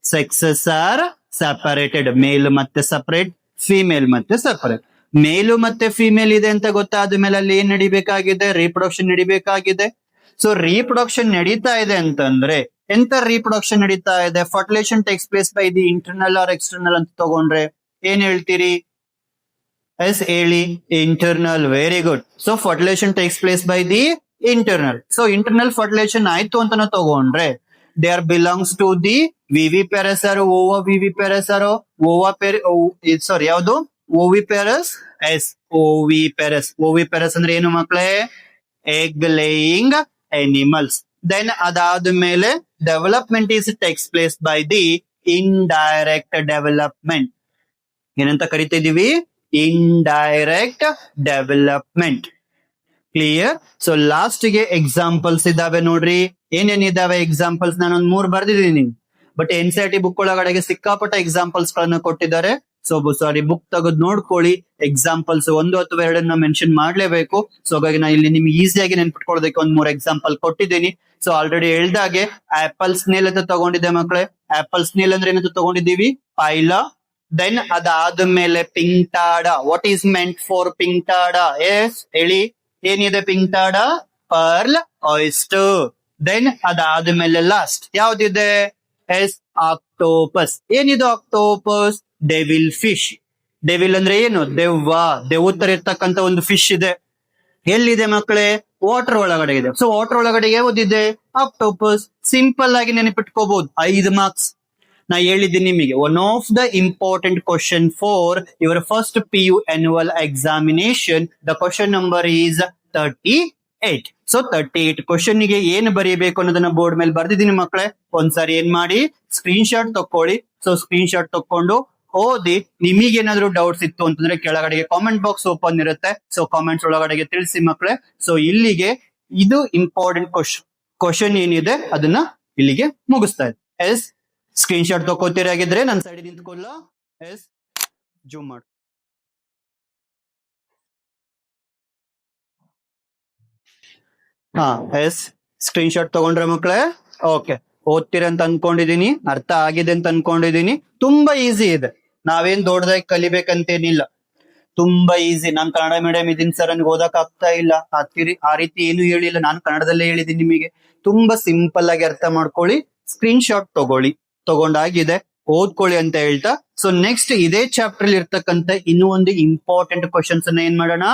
Sexes are separated, male ಮತ್ತೆ ಸಪರೇಟ್, ಫಿಮೇಲ್ ಮತ್ತೆ ಸಪರೇಟ್. ಮೇಲು ಮತ್ತೆ ಫಿಮೇಲ್ ಇದೆ ಅಂತ ಗೊತ್ತಾದ ಮೇಲೆ ಅಲ್ಲಿ ಏನ್ ನಡಿಬೇಕಾಗಿದೆ? ರೀಪ್ರೊಡಕ್ಷನ್ ನಡಿಬೇಕಾಗಿದೆ. ಸೊ ರೀಪ್ರೊಡಕ್ಷನ್ ನಡೀತಾ ಇದೆ ಅಂತಂದ್ರೆ ಎಂತ ರೀಪ್ರೊಡಕ್ಷನ್ ನಡೀತಾ ಇದೆ? Fertilization takes place by the internal or external ಅಂತ ತಗೊಂಡ್ರೆ ಏನ್ ಹೇಳ್ತೀರಿ? ಎಸ್ ಹೇಳಿ. Internal. Very good. So fertilization takes place by the internal. So internal fertilization ಆಯ್ತು ಅಂತ ನಾವು ತಗೊಂಡ್ರೆ they are belongs to the viviparous or ova viviparous or ova sorry ಯಾವುದು? ಓವಿಪ್ಯಾರಸ್. Yes, oviparous. ಓವಿಪ್ಯಾರಸ್ ಅಂದ್ರೆ ಏನು ಮಕ್ಕಳೇ? Egg laying animals. ದೆನ್ ಅದಾದ್ಮೇಲೆ development is takes place by the indirect development. ಏನಂತ ಕರಿತಿದೀವಿ? Indirect development. Clear? So last ಗೆ examples ಇದಾವೆ ನೋಡ್ರಿ. ಏನೇನಿದಾವೆ ಎಕ್ಸಾಂಪಲ್ಸ್? ನಾನೊಂದ್ 3 ಬರ್ದಿದ್ದೀನಿ. ಬಟ್ NCERT ಬುಕ್ ಒಳಗಡೆಗೆ ಸಿಕ್ಕಾಪಟ್ಟ ಎಕ್ಸಾಂಪಲ್ಸ್ ಗಳನ್ನ ಕೊಟ್ಟಿದ್ದಾರೆ. ಸೊ ಸಾರಿ, ಬುಕ್ ತೆಗೆದು ನೋಡ್ಕೊಳ್ಳಿ. ಎಕ್ಸಾಂಪಲ್ಸ್ 1 ಅಥವಾ 2 ಮೆನ್ಷನ್ ಮಾಡ್ಲೇಬೇಕು. ಸೊ ಹಾಗಾಗಿ ನಾನು ಇಲ್ಲಿ ನಿಮ್ಗೆ ಈಸಿಯಾಗಿ ನೆನ್ಪಿಟ್ಕೊಳ್ಳೋದಕ್ಕೆ 1-3 ಎಕ್ಸಾಂಪಲ್ ಕೊಟ್ಟಿದ್ದೀನಿ. ಸೊ ಆಲ್ರೆಡಿ ಹೇಳ್ದಾಗೆ ಆಪಲ್ ಸ್ನೇಲ್ ಅಂತ ತಗೊಂಡಿದ್ದೆ ಮಕ್ಕಳೇ. ಆಪಲ್ ಸ್ನೇಲ್ ಅಂದ್ರೆ ಏನಂತ ತಗೊಂಡಿದ್ದೀವಿ? ಪೈಲಾ. ದೆನ್ ಅದಾದ್ಮೇಲೆ Pinctada. What is meant for Pinctada? Yes ಹೇಳಿ. ಏನಿದೆ ಪಿಂಟಾಡ? Pearl oyster. ದೆನ್ ಅದಾದ್ಮೇಲೆ ಲಾಸ್ಟ್ ಯಾವ್ದಿದೆ? Yes, octopus. ಏನಿದು ಆಕ್ಟೋಪಸ್? Devil fish. ಡೆವಿಲ್ ಅಂದ್ರೆ ಏನು? ದೆವ್ವ. ದೆವ್ವ ತರ ಇರ್ತಕ್ಕಂಥ ಒಂದು ಫಿಶ್ ಇದೆ. ಎಲ್ಲಿದೆ ಮಕ್ಕಳೇ? ವಾಟರ್ ಒಳಗಡೆ ಇದೆ. ಸೊ ವಾಟರ್ ಒಳಗಡೆ ಯಾವ್ದಿದೆ? ಆಕ್ಟೋಪಸ್. ಸಿಂಪಲ್ ಆಗಿ ನೆನಪಿಟ್ಕೋಬಹುದು. 5 ಮಾರ್ಕ್ಸ್. ನಾ ಹೇಳಿದ್ದೀನಿ ನಿಮಗೆ, one of the important question for your first PU annual examination. The question number is 38. So 38 question ಗೆ ಏನ್ ಬರೀಬೇಕು ಅನ್ನೋದನ್ನ ಬೋರ್ಡ್ ಮೇಲೆ ಬರ್ದಿದ್ದೀನಿ ಮಕ್ಕಳೇ. ಒಂದ್ಸಾರಿ ಏನ್ ಮಾಡಿ ಸ್ಕ್ರೀನ್ ಶಾಟ್ ತಕೊಳ್ಳಿ. ಸೊ ಸ್ಕ್ರೀನ್ ಶಾಟ್ ತಕೊಂಡು ಓದಿ. ನಿಮಗೇನಾದ್ರೂ ಡೌಟ್ಸ್ ಇತ್ತು ಅಂತಂದ್ರೆ ಕೆಳಗಡೆಗೆ ಕಾಮೆಂಟ್ ಬಾಕ್ಸ್ ಓಪನ್ ಇರುತ್ತೆ. ಸೊ ಕಾಮೆಂಟ್ಸ್ ಒಳಗಡೆಗೆ ತಿಳಿಸಿ ಮಕ್ಕಳೇ. ಸೊ ಇಲ್ಲಿಗೆ ಇದು ಇಂಪಾರ್ಟೆಂಟ್ ಕ್ವಶನ್ ಏನಿದೆ ಅದನ್ನ ಇಲ್ಲಿಗೆ ಮುಗಿಸ್ತಾ ಇದೆ. ಎಸ್, ಸ್ಕ್ರೀನ್ ಶಾಟ್ ತಗೋತೀರಾಗಿದ್ರೆ ನನ್ನ ಸೈಡ್ ನಿಂತ್ಕೊಳ್ಳ. ಎಸ್, ಜೂಮ್ ಮಾಡು. ಹಾ ಎಸ್, ಸ್ಕ್ರೀನ್ ಶಾಟ್ ತಗೊಂಡ್ರೆ ಮಕ್ಕಳೇ? ಓಕೆ, ಓದ್ತೀರ ಅಂತ ಅನ್ಕೊಂಡಿದೀನಿ, ಅರ್ಥ ಆಗಿದೆ ಅಂತ ಅನ್ಕೊಂಡಿದೀನಿ. ತುಂಬಾ ಈಸಿ ಇದೆ, ನಾವೇನ್ ದೊಡ್ಡದಾಗಿ ಕಲಿಬೇಕಂತೇನಿಲ್ಲ, ತುಂಬಾ ಈಸಿ. ನಾನ್ ಕನ್ನಡ ಮೀಡಿಯಂ ಇದೀನಿ ಸರ್, ನನ್ಗೆ ಓದಕ್ ಆಗ್ತಾ ಇಲ್ಲ ಆ ರೀತಿ ಏನು ಹೇಳಿಲ್ಲ, ನಾನು ಕನ್ನಡದಲ್ಲೇ ಹೇಳಿದೀನಿ ನಿಮಗೆ. ತುಂಬಾ ಸಿಂಪಲ್ ಆಗಿ ಅರ್ಥ ಮಾಡ್ಕೊಳ್ಳಿ, ಸ್ಕ್ರೀನ್ ಶಾಟ್ ತಗೊಂಡಾಗಿದೆ, ಓದ್ಕೊಳ್ಳಿ ಅಂತ ಹೇಳ್ತಾ. ಸೊ ನೆಕ್ಸ್ಟ್ ಇದೇ ಚಾಪ್ಟರ್ ಅಲ್ಲಿ ಇರ್ತಕ್ಕಂಥ ಇನ್ನೂ ಒಂದು ಇಂಪಾರ್ಟೆಂಟ್ ಕ್ವಶನ್ಸ್ ಅನ್ನ ಏನ್ ಮಾಡೋಣ,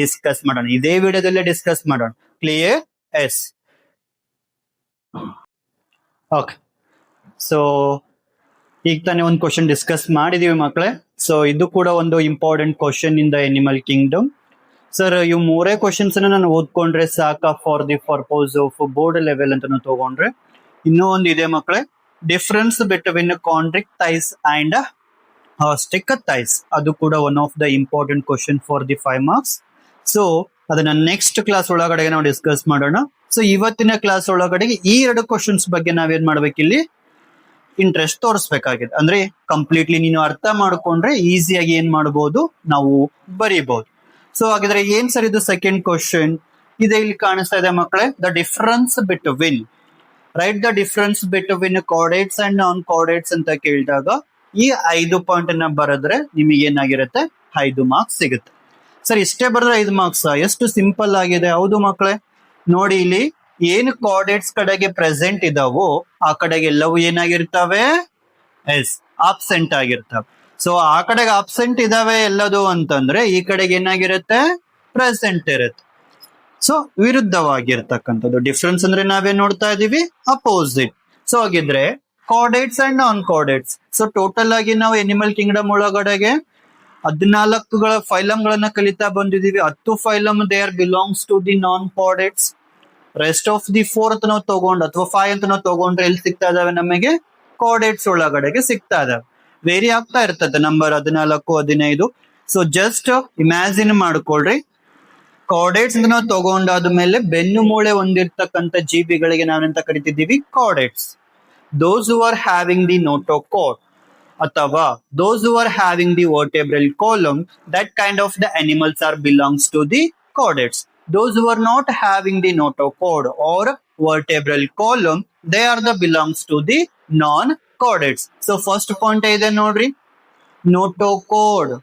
ಡಿಸ್ಕಸ್ ಮಾಡೋಣ. ಇದೇ ವಿಡಿಯೋದಲ್ಲೇ ಡಿಸ್ಕಸ್ ಮಾಡೋಣ. ಕ್ಲಿಯರ್? ಎಸ್. ಓಕೆ, ಸೊ ಈಗ ತಾನೇ ಒಂದು ಕ್ವಶನ್ ಡಿಸ್ಕಸ್ ಮಾಡಿದೀವಿ ಮಕ್ಕಳೇ. ಸೊ ಇದು ಕೂಡ ಒಂದು important question in the animal kingdom. Sir ಇವು ಮೂರೇ ಕ್ವಶನ್ಸ್ ನಾನು ಓದ್ಕೊಂಡ್ರೆ ಸಾಕ for the purpose of board level ಅಂತ ತಗೊಂಡ್ರೆ? ಇನ್ನೂ ಒಂದು ಇದೆ ಮಕ್ಕಳೇ, ಡಿಫ್ರೆನ್ಸ್ ಬಿಟ್ವೀನ್ ಕಾಂಟ್ರಿಕ್ ಥೈಸ್ ಅಂಡ್ ಸ್ಟಿಕ್ ಥೈಸ್. ಅದು ಕೂಡ one of the important question for the 5 marks. So ಅದನ್ನ ನೆಕ್ಸ್ಟ್ ಕ್ಲಾಸ್ ಒಳಗಡೆ ನಾವು ಡಿಸ್ಕಸ್ ಮಾಡೋಣ. ಸೊ ಇವತ್ತಿನ ಕ್ಲಾಸ್ ಒಳಗಡೆ ಈ 2 ಕ್ವಶನ್ಸ್ ಬಗ್ಗೆ ನಾವೇನ್ ಮಾಡ್ಬೇಕಿಲ್ಲಿ ಇಂಟ್ರೆಸ್ಟ್ ತೋರಿಸ್ಬೇಕಾಗಿದೆ. ಅಂದ್ರೆ ಕಂಪ್ಲೀಟ್ಲಿ ನೀನು ಅರ್ಥ ಮಾಡ್ಕೊಂಡ್ರೆ ಈಸಿಯಾಗಿ ಏನ್ ಮಾಡಬಹುದು, ನಾವು ಬರೀಬಹುದು. ಸೊ ಹಾಗಿದ್ರೆ ಏನ್ ಸರ್ ಇದು ಸೆಕೆಂಡ್ ಕ್ವಶನ್ ಇದೆ, ಇಲ್ಲಿ ಕಾಣಿಸ್ತಾ ಇದೆ ಮಕ್ಕಳೇ. The difference between, right the difference between coordinates and non coordinates ಅಂತ ಕೇಳಿದಾಗ ಈ 5 ಪಾಯಿಂಟ್ ಅನ್ನ ಬರೆದ್ರೆ ನಿಮಗೆ ಏನಾಗಿರುತ್ತೆ, 5 marks ಸಿಗುತ್ತೆ. ಸರ್ ಇಷ್ಟೇ ಬರೆದ್ರೆ 5 marks? ಎಷ್ಟು ಸಿಂಪಲ್ ಆಗಿದೆ. ಹೌದು ಮಕ್ಕಳೇ, ನೋಡಿ ಇಲ್ಲಿ ಏನು ಕೋಆರ್ಡಿನೇಟ್ಸ್ ಕಡೆಗೆ ಪ್ರೆಸೆಂಟ್ ಇದಾವೋ ಆ ಕಡೆಗೆ ಎಲ್ಲವೂ ಏನಾಗಿರ್ತವೆ, ಎಸ್, ಆಬ್ಸೆಂಟ್ ಆಗಿರ್ತವೆ. ಸೊ ಆ ಕಡೆಗೆ ಆಬ್ಸೆಂಟ್ ಇದಾವೆ ಎಲ್ಲದು ಅಂತಂದ್ರೆ ಈ ಕಡೆಗೆ ಏನಾಗಿರುತ್ತೆ, ಪ್ರೆಸೆಂಟ್ ಇರುತ್ತೆ. ಸೊ ವಿರುದ್ಧವಾಗಿರ್ತಕ್ಕಂಥದ್ದು. ಡಿಫ್ರೆನ್ಸ್ ಅಂದ್ರೆ ನಾವೇನ್ ನೋಡ್ತಾ ಇದೀವಿ, ಅಪೋಸಿಟ್. ಸೊ ಹಾಗಿದ್ರೆ coordinates and non coordinates. So total ಆಗಿ ನಾವು ಎನಿಮಲ್ ಕಿಂಗ್ಡಮ್ ಒಳಗಡೆಗೆ 14 ಫೈಲಮ್ಗಳನ್ನ ಕಲಿತಾ ಬಂದಿದೀವಿ. 10 phylum they are belongs to the non coordinates. Rest of the 4 ಅಂತ ನಾವು ತಗೊಂಡು ಅಥವಾ 5 ಅಂತ ನಾವು ತಗೊಂಡ್ರೆ ಎಲ್ಲಿ ಸಿಗ್ತಾ ಇದಾವೆ, ನಮಗೆ ಕೋಆರ್ಡಿನೇಟ್ಸ್ ಒಳಗಡೆಗೆ ಸಿಗ್ತಾ ಇದಾವೆ. ವೇರಿ ಆಗ್ತಾ ಇರ್ತದೆ ನಂಬರ್ 14, 15. ಸೊ ಜಸ್ಟ್ ಇಮ್ಯಾಜಿನ್ ಮಾಡ್ಕೊಳ್ರಿ, ಕೋಆರ್ಡಿನೇಟ್ಸ್ ಅಂತ ನಾವು ತಗೊಂಡಾದ್ಮೇಲೆ ಬೆನ್ನು ಮೂಳೆ ಹೊಂದಿರ್ತಕ್ಕಂಥ ಜೀವಿಗಳಿಗೆ ನಾವೆಂತ ಕರಿತಿದ್ದೀವಿ, coordinates. Those who are having the notochord ಅಥವಾ those who are having the vertebral column, that kind of the animals are belongs to the chordates. Those who are not having the notochord or vertebral column, they are the belongs to the non-chordates. So first point ಇದೆ ನೋಡ್ರಿ, ನೋಟೋಕೋಡ್.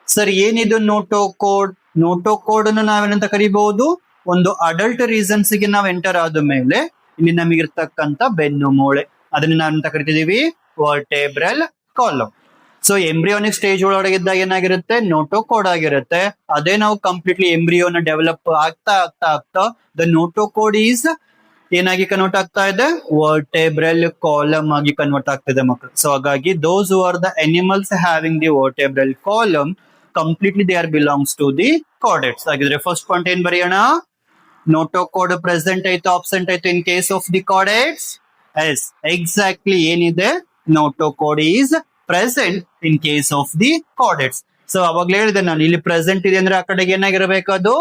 Sir ಏನಿದು ನೋಟೋಕೋಡ್? ನೋಟೋಕೋಡ್ ಅನ್ನು ನಾವೇನಂತ ಕರಿಬಹುದು, ಒಂದು adult reasons ಗೆ ನಾವು enter ಆದ ಮೇಲೆ ಇಲ್ಲಿ ನಮಗಿರ್ತಕ್ಕಂಥ ಬೆನ್ನು ಮೂಳೆ, ಅದನ್ನ ನಾವೆಂತ ಕರಿತಿದೀವಿ, ವರ್ಟೆಬ್ರಲ್ ಕಾಲಮ್. ಸೊ ಎಂಬ್ರಿಯೋನಿಕ್ ಸ್ಟೇಜ್ ಒಳಗಡೆ ಇದ್ದಾಗ ಏನಾಗಿರುತ್ತೆ, ನೋಟೋಕೋಡ್ ಆಗಿರುತ್ತೆ. ಅದೇ ನಾವು ಕಂಪ್ಲೀಟ್ಲಿ ಎಂಬ್ರಿಯೋನ ಡೆವಲಪ್ ಆಗ್ತಾ ಆಗ್ತಾ ಆಗ್ತಾ ದ ನೋಟೋಕೋಡ್ ಈಸ್ ಏನಾಗಿ ಕನ್ವರ್ಟ್ ಆಗ್ತಾ ಇದೆ, ವರ್ಟೆಬ್ರಲ್ ಕಾಲಮ್ ಆಗಿ ಕನ್ವರ್ಟ್ ಆಗ್ತಿದೆ ಮಕ್ಕಳು. ಸೊ ಹಾಗಾಗಿ those who are the animals having the vertebral column, completely they are belongs to the coordinates. ಹಾಗಿದ್ರೆ ಫಸ್ಟ್ ಪಾಯಿಂಟ್ ಏನ್ ಬರೆಯೋಣ, ನೋಟೋಕೋಡ್ ಪ್ರೆಸೆಂಟ್ ಆಯ್ತು, ಆಬ್ಸೆಂಟ್ ಆಯ್ತು in case of the coordinates. Yes, exactly ಏನಿದೆ, notochord is present in case of the coordinates. So ಅವಾಗ್ಲೇ ಹೇಳಿದೆ ನಾನು, ಇಲ್ಲಿ ಪ್ರೆಸೆಂಟ್ ಇದೆ ಅಂದ್ರೆ ಆ ಕಡೆಗೆ ಏನಾಗಿರ್ಬೇಕು, ಅದು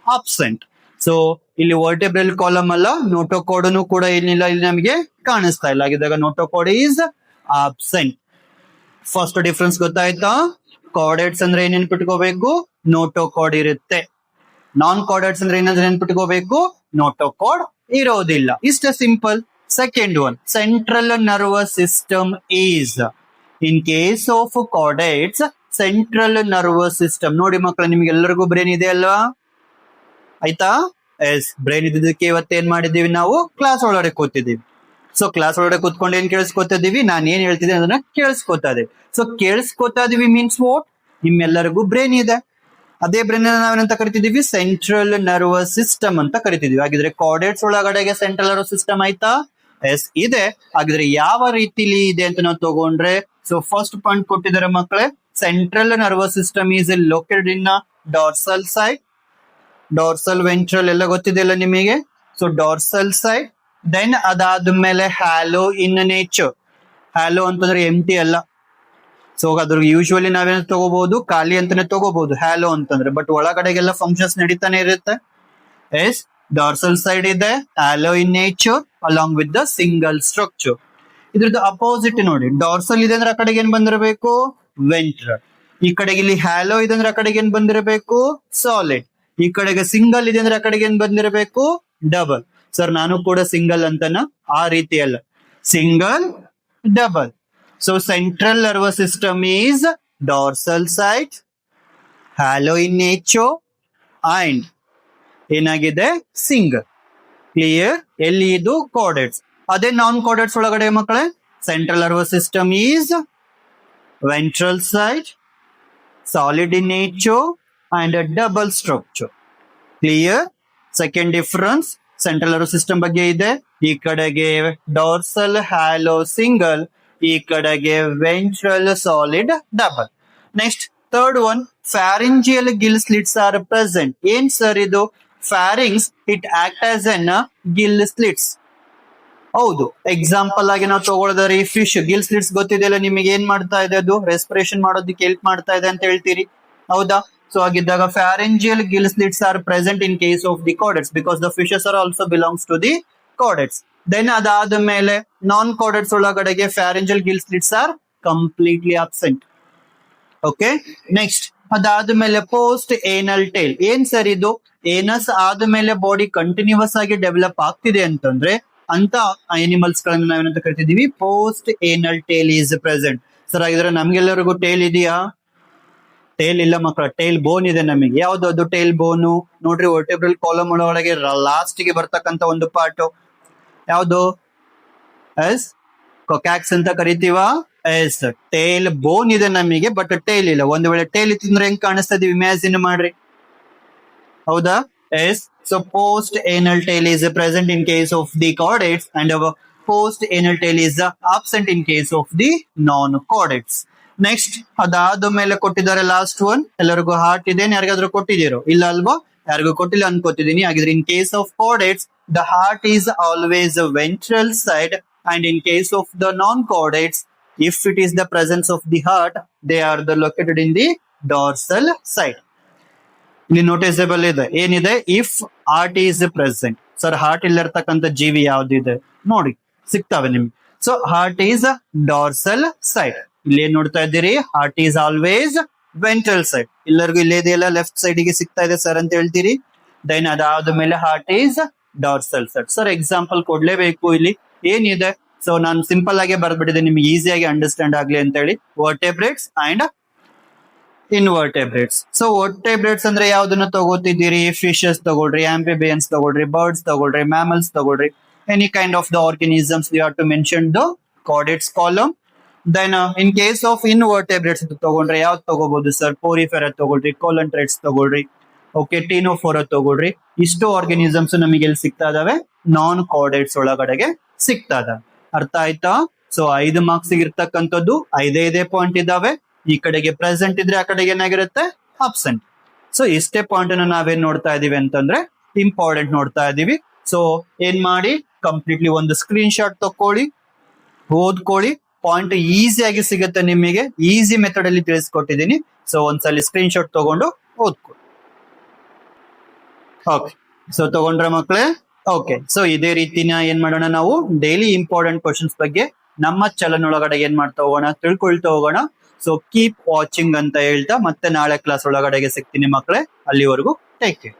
ಆಬ್ಸೆಂಟ್. ಸೊ ಇಲ್ಲಿ ವರ್ಟೆಬ್ರಲ್ ಕಾಲಮ್ ಅಲ್ಲ, ನೋಟೋಕೋಡ್ ಕೂಡ ಏನಿಲ್ಲ, ಇಲ್ಲಿ ನಮಗೆ ಕಾಣಿಸ್ತಾ ಇಲ್ಲ. ಆಗಿದ್ದಾಗ ನೋಟೋಕೋಡ್ ಈಸ್ ಆಬ್ಸೆಂಟ್. ಫಸ್ಟ್ ಡಿಫ್ರೆನ್ಸ್ ಗೊತ್ತಾಯ್ತಾ? ಕೋಆರ್ಡಿನೇಟ್ಸ್ ಅಂದ್ರೆ ಏನ್ ನೆನ್ಪಿಟ್ಕೋಬೇಕು, ನೋಟೋಕೋಡ್ ಇರುತ್ತೆ. ನಾನ್ ಕೋಆರ್ಡಿನೇಟ್ಸ್ ಅಂದ್ರೆ ಏನಾದ್ರೆ ನೆನ್ಪಿಟ್ಕೋಬೇಕು, ನೋಟೋಕೋಡ್ ಇರೋದಿಲ್ಲ. ಇಷ್ಟ simple. Second one, central nervous system is. In case of coordinates, central nervous system. ನೋಡಿ ಮಕ್ಕಳು, ನಿಮ್ಗೆ ಎಲ್ಲರಿಗೂ ಬ್ರೈನ್ ಇದೆ ಅಲ್ವಾ, ಆಯ್ತಾ? ಎಸ್, ಬ್ರೈನ್ ಇದ್ದಕ್ಕೆ ಇವತ್ತೇನ್ ಮಾಡಿದೀವಿ, ನಾವು ಕ್ಲಾಸ್ ಒಳಗಡೆ ಕೂತಿದೀವಿ. ಸೊ ಕ್ಲಾಸ್ ಒಳಗಡೆ ಕೂತ್ಕೊಂಡು ಏನ್ ಕೇಳಿಸ್ಕೊತಾ ಇದೀವಿ, ನಾನು ಏನ್ ಹೇಳ್ತಿದ್ದೀನಿ ಅದನ್ನ ಕೇಳಿಸ್ಕೊತಾ ಇದೀವಿ. ಸೊ ಕೇಳಿಸ್ಕೊತಾ ಇದೀವಿ ಮೀನ್ಸ್ ವಾಟ್, ನಿಮ್ಮೆಲ್ಲರಿಗೂ ಬ್ರೈನ್ ಇದೆ. ಅದೇ ಬ್ರೈನ್ ನಾವೇನಂತ ಕರಿತಿದೀವಿ, ಸೆಂಟ್ರಲ್ ನರ್ವಸ್ ಸಿಸ್ಟಮ್ ಅಂತ ಕರಿತಿದೀವಿ. ಹಾಗಿದ್ರೆ ಕೋಆರ್ಡಿನೇಟ್ಸ್ ಒಳಗಡೆಗೆ ಸೆಂಟ್ರಲ್ ನರ್ವಸ್ ಸಿಸ್ಟಮ್ ಆಯ್ತಾ? ಎಸ್ ಇದೆ. ಹಾಗಿದ್ರೆ ಯಾವ ರೀತಿಲಿ ಇದೆ ಅಂತ ನಾವು ತಗೊಂಡ್ರೆ, ಸೊ ಫಸ್ಟ್ ಪಾಯಿಂಟ್ ಕೊಟ್ಟಿದ್ದಾರೆ ಮಕ್ಕಳೇ, central nervous system is located in dorsal side, dorsal ventral ಎಲ್ಲ ಗೊತ್ತಿದೆಯಲ್ಲ ನಿಮಗೆ. ಸೊ ಡಾರ್ಸಲ್ ಸೈಡ್, ದೆನ್ ಅದಾದ್ಮೇಲೆ ಹ್ಯಾಲೋ ಇನ್ ನೇಚರ್. ಹ್ಯಾಲೋ ಅಂತಂದ್ರೆ ಎಂಟಿ ಅಲ್ಲ. ಸೊ ಅದ್ರ ಯೂಶುವಲಿ ನಾವೇನ ತಗೋಬಹುದು, ಖಾಲಿ ಅಂತಾನೆ ತಗೋಬಹುದು ಹ್ಯಾಲೋ ಅಂತಂದ್ರೆ, ಬಟ್ ಒಳಗಡೆಗೆಲ್ಲ ಫಂಕ್ಷನ್ಸ್ ನಡೀತಾನೆ ಇರುತ್ತೆ. ಎಸ್, ಡಾರ್ಸಲ್ ಸೈಡ್ ಇದೆ, hello in nature along with the single structure. ಇದ್ರದ್ದು ಅಪೋಸಿಟ್ ನೋಡಿ, ಡಾರ್ಸಲ್ ಇದೆ ಅಂದ್ರೆ ಆ ಕಡೆಗೆ ಏನ್ ಬಂದಿರಬೇಕು, ವೆಂಟ್ರಲ್. ಈ ಕಡೆಗೆ ಇಲ್ಲಿ ಹ್ಯಾಲೋ ಇದೆ ಅಂದ್ರೆ ಆ ಕಡೆಗೆ ಏನ್ ಬಂದಿರಬೇಕು, ಸಾಲಿಡ್. ಈ ಕಡೆಗೆ ಸಿಂಗಲ್ ಇದೆ ಅಂದ್ರೆ ಆ ಕಡೆಗೆ ಏನ್ ಬಂದಿರಬೇಕು, ಡಬಲ್. ಸರ್ ನಾನು ಕೂಡ ಸಿಂಗಲ್ ಅಂತನ, ಆ ರೀತಿ ಅಲ್ಲ, single double. So central nervous system is dorsal side, hollow in nature and ಏನಾಗಿದೆ ಸಿಂಗಲ್. ಕ್ಲಿಯರ್? ಎಲ್ಲಿ ಇದು ಕೋಡೆಟ್ಸ್. ಅದೇ ನಾನ್ ಕೋಡೆಟ್ಸ್ ಒಳಗಡೆ ಮಕ್ಕಳೇ, central nervous system is ventral side, solid in nature and double structure. Clear? Second difference central nervous system ಬಗ್ಗೆ ಇದೆ. ಈ ಕಡೆಗೆ ಡಾರ್ಸಲ್ ಹ್ಯಾಲೋ ಸಿಂಗಲ್, ಈ ಕಡೆಗೆ ventral solid double. Next third one, pharyngeal gill slits are present. ಏನ್ sir ಇದು? Pharynx it act as N Gill slits. ಹೌದು, example ಆಗಿ ನಾವು ತಗೊಳ್ದರಿ ಫಿಶ್ ಗಿಲ್ ಸ್ಲಿಟ್ಸ್ ಗೊತ್ತಿದೆಯಲ್ಲ ನಿಮಗೆ, ಏನ್ ಮಾಡ್ತಾ ಇದೆ ಅದು? ರೆಸ್ಪಿರೇಷನ್ ಮಾಡೋದಕ್ಕೆ ಹೆಲ್ಪ್ ಮಾಡ್ತಾ ಇದೆ ಅಂತ ಹೇಳ್ತೀರಿ, ಹೌದಾ? ಸೊ ಆಗಿದ್ದಾಗ pharyngeal gill slits are present in case of the chordates because the fishes are also belongs to the chordates. Then ಅದಾದ ಮೇಲೆ ನಾನ್ ಕೋಡೆಟ್ಸ್ ಒಳಗಡೆಗೆ pharyngeal gill slits are completely absent. Okay, next ಅದಾದ್ಮೇಲೆ post anal tail. ಏನ್ sir ಇದು? Anus ಆದ್ಮೇಲೆ body continuous ಆಗಿ develop ಆಗ್ತಿದೆ ಅಂತಂದ್ರೆ ಅಂತ ಅನಿಮಲ್ಸ್ ಗಳನ್ನ ನಾವೇನಂತ ಕರಿತಿದೀವಿ? Post anal tail is present. Sir ಹಾಗಿದ್ರೆ ನಮ್ಗೆಲ್ಲರಿಗೂ ಟೇಲ್ ಇದೆಯಾ? ಟೇಲ್ ಇಲ್ಲ ಮಕ್ಕಳ, ಟೇಲ್ ಬೋನ್ ಇದೆ ನಮಗೆ. ಯಾವ್ದು ಅದು ಟೇಲ್ ಬೋನು? ನೋಡ್ರಿ, ವರ್ಟೆಬ್ರಲ್ ಕಾಲಮ್ ಒಳಗೆ ಲಾಸ್ಟ್ ಗೆ ಬರ್ತಕ್ಕಂತ ಒಂದು ಪಾರ್ಟ್ ಯಾವ್ದು? ಎಸ್, ಕೊಕ್ಯಾಕ್ಸ್ ಅಂತ ಕರಿತೀವ. ಎಸ್, ಟೇಲ್ ಬೋನ್ ಇದೆ ನಮಗೆ, ಬಟ್ ಟೇಲ್ ಇಲ್ಲ. ಒಂದು ವೇಳೆ ಟೇಲ್ ಇತ್ತಂದ್ರೆ ಹೆಂಗ್ ಕಾಣಿಸ್ತಾ ಇದೀವಿ? ಇಮ್ಯಾಜಿನ್ ಮಾಡ್ರಿ, ಹೌದಾ? Yes, so post anal tail is present in case of the chordates and post anal tail is absent in case of the non chordates. Next ಅದಾದ ಮೇಲೆ ಕೊಟ್ಟಿದ್ದಾರೆ ಲಾಸ್ಟ್ ಒನ್. ಎಲ್ಲರಿಗೂ ಹಾರ್ಟ್ ಇದೆ, ಯಾರಿಗಾದ್ರೂ ಕೊಟ್ಟಿದ್ದೀರೋ? ಇಲ್ಲ ಅಲ್ವಾ? ಯಾರಿಗೂ ಕೊಟ್ಟಿಲ್ಲ ಅನ್ಕೋತಿದೀನಿ. ಹಾಗಿದ್ರೆ in case of chordates the heart is always ventral side, and in case of the non chordates if it is the presence of the heart, they are located in the dorsal side. ಇಲ್ಲಿ noticeable ಇದೆ, ಏನಿದೆ? If heart is present. Sir heart ಇಲ್ಲಿರ್ತಕ್ಕಂಥ ಜೀವಿ ಯಾವ್ದಿದೆ ನೋಡಿ, ಸಿಗ್ತಾವೆ ನಿಮ್ಗೆ. So heart is dorsal side. ಇಲ್ಲಿ ಏನ್ ನೋಡ್ತಾ ಇದ್ದೀರಿ? Heart is always ventral side. ಎಲ್ಲರಿಗೂ ಇಲ್ಲೇ ಇದೆಯಲ್ಲ, ಲೆಫ್ಟ್ ಸೈಡ್ ಗೆ ಸಿಗ್ತಾ ಇದೆ ಸರ್ ಅಂತ ಹೇಳ್ತೀರಿ. ದೆನ್ ಅದಾದ ಮೇಲೆ heart is dorsal side. Sir example ಕೊಡ್ಲೇಬೇಕು ಇಲ್ಲಿ. ಏನಿದೆ? ಸೊ ನಾನು ಸಿಂಪಲ್ ಆಗಿ ಬರ್ಬಿಟ್ಟಿದೆ ನಿಮ್ಗೆ ಈಸಿಯಾಗಿ ಅಂಡರ್ಸ್ಟ್ಯಾಂಡ್ ಆಗ್ಲಿ ಅಂತ ಹೇಳಿ. ವರ್ಟೆಬ್ರೇಟ್ಸ್ ಅಂಡ್ ಇನ್ವರ್ಟೆಬ್ರೇಟ್ಸ್. ಸೊ ವರ್ಟೆಬ್ರೇಟ್ಸ್ ಅಂದ್ರೆ ಯಾವ್ದನ್ನ ತಗೋತಿದ್ದೀರಿ? ಫಿಶಸ್ ತಗೊಳ್ರಿ, ಆಂಫಿಬಿಯನ್ಸ್ ತಗೊಳ್ರಿ, ಬರ್ಡ್ಸ್ ತಗೊಳ್ರಿ, ಮ್ಯಾಮಲ್ಸ್ ತಗೊಳ್ರಿ, any kind of the organisms we have to mention the chordates column. Then in case of invertebrates ತಗೊಂಡ್ರೆ ಯಾವ್ದು ತಗೋಬಹುದು ಸರ್? ಪೋರಿಫೆರಾ ತಗೊಳ್ರಿ, ಕೋಲಂಟ್ರೇಟ್ಸ್ ತಗೊಳ್ರಿ, ಓಕೆ, ಟೀನೋಫೋರಾ ತಗೊಳ್ರಿ. ಇಷ್ಟು ಆರ್ಗನಿಸಮ್ಸ್ ನಮಗೆ ಎಲ್ಲಿ ಸಿಗ್ತಾ ಇದಾವೆ? ನಾನ್ ಕೋಡೆಟ್ಸ್ ಒಳಗಡೆಗೆ ಸಿಗ್ತಾ ಇದಾವೆ. ಅರ್ಥ ಆಯ್ತಾ? ಸೊ 5 ಮಾರ್ಕ್ಸ್ ಇರ್ತಕ್ಕಂಥದ್ದು 5 ಪಾಯಿಂಟ್ ಇದಾವೆ. ಈ ಕಡೆಗೆ ಪ್ರೆಸೆಂಟ್ ಇದ್ರೆ, ಆ ಕಡೆಗೆ ಏನಾಗಿರುತ್ತೆ? ಅಬ್ಸೆಂಟ್. ಸೊ ಇಷ್ಟೇ ಪಾಯಿಂಟ್ ಅನ್ನು ನಾವೇನ್ ನೋಡ್ತಾ ಇದೀವಿ ಅಂತಂದ್ರೆ ಇಂಪಾರ್ಟೆಂಟ್ ನೋಡ್ತಾ ಇದೀವಿ. ಸೊ ಏನ್ ಮಾಡಿ, ಕಂಪ್ಲೀಟ್ಲಿ ಒಂದು ಸ್ಕ್ರೀನ್ ಶಾಟ್ ತಕೊಳ್ಳಿ, ಓದ್ಕೊಳ್ಳಿ. ಪಾಯಿಂಟ್ ಈಸಿಯಾಗಿ ಸಿಗುತ್ತೆ ನಿಮಗೆ, ಈಸಿ ಮೆಥಡ್ ಅಲ್ಲಿ ತಿಳಿಸ್ಕೊಟ್ಟಿದ್ದೀನಿ. ಸೊ ಒಂದ್ಸಲಿ ಸ್ಕ್ರೀನ್ ಶಾಟ್ ತಗೊಂಡು ಓದ್ಕೊಳ್ಳಿ. ಓಕೆ, ಸೊ ತಗೊಂಡ್ರೆ ಮಕ್ಕಳೇ? ಓಕೆ, ಸೊ ಇದೇ ರೀತಿನ ಏನ್ ಮಾಡೋಣ, ನಾವು ಡೈಲಿ ಇಂಪಾರ್ಟೆಂಟ್ ಕ್ವಶನ್ಸ್ ಬಗ್ಗೆ ನಮ್ಮ ಚಾನಲ್ ಒಳಗಡೆ ಏನ್ ಮಾಡ್ತಾ ಹೋಗೋಣ, ತಿಳ್ಕೊಳ್ತಾ ಹೋಗೋಣ. ಸೊ ಕೀಪ್ ವಾಚಿಂಗ್ ಅಂತ ಹೇಳ್ತಾ ಮತ್ತೆ ನಾಳೆ ಕ್ಲಾಸ್ ಒಳಗಡೆಗೆ ಸಿಗ್ತೀನಿ ಮಕ್ಕಳೇ. ಅಲ್ಲಿವರೆಗೂ ಟೇಕ್ ಕೇರ್.